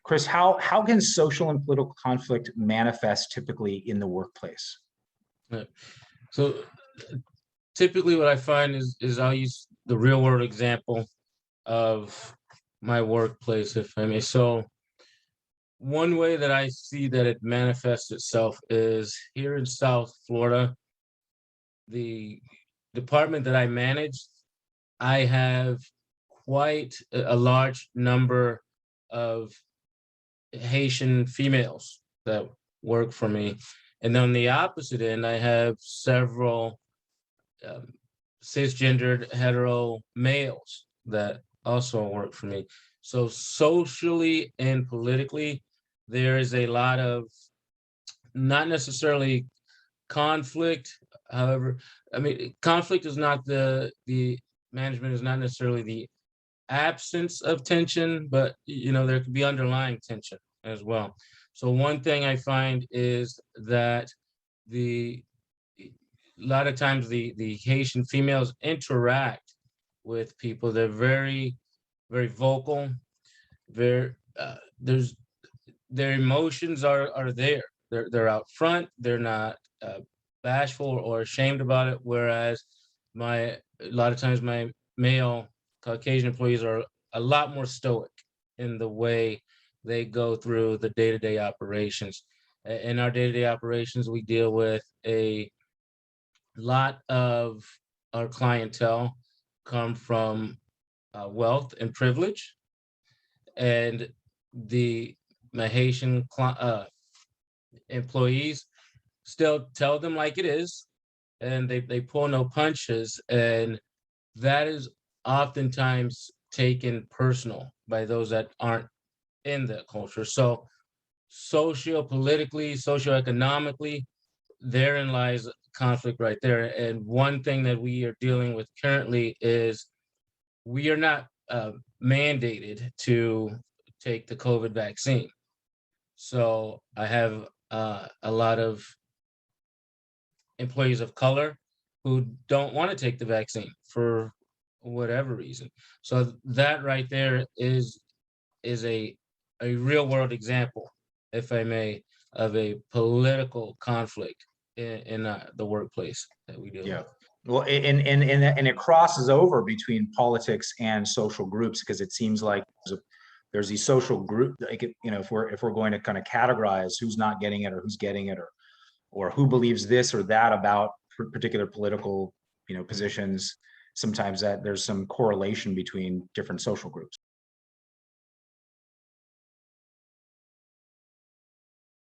Chris, how can social and political conflict manifest typically in the workplace? Right. So typically what I find is I'll use the real world example of my workplace, if I may. So one way that I see that it manifests itself is here in South Florida, the department that I manage, I have quite a large number of Haitian females that work for me. And on the opposite end, I have several um, cisgendered hetero males that also work for me. So socially and politically, there is a lot of not necessarily conflict. However, I mean, conflict is not the management is not necessarily the absence of tension, but there could be underlying tension as well. So one thing I find is that the a lot of times the Haitian females interact with people. They're very vocal. Very there's their emotions are there. They're out front. They're not bashful or ashamed about it. Whereas a lot of times my male Caucasian employees are a lot more stoic in the way they go through the day-to-day operations. In our day-to-day operations, we deal with a lot of our clientele come from wealth and privilege, and the Haitian employees still tell them like it is, and they pull no punches, and that is oftentimes taken personal by those that aren't in the culture. So socio-politically, socio-economically, therein lies conflict right there. And one thing that we are dealing with currently is we are not mandated to take the COVID vaccine. So I have a lot of employees of color who don't want to take the vaccine for whatever reason. So that right there is a real world example, if I may, of a political conflict in the workplace that we deal Yeah. with. Well, and it crosses over between politics and social groups because it seems like there's these social group, like, if we're going to kind of categorize who's not getting it or who's getting it, or who believes this or that about particular political, positions, sometimes that there's some correlation between different social groups.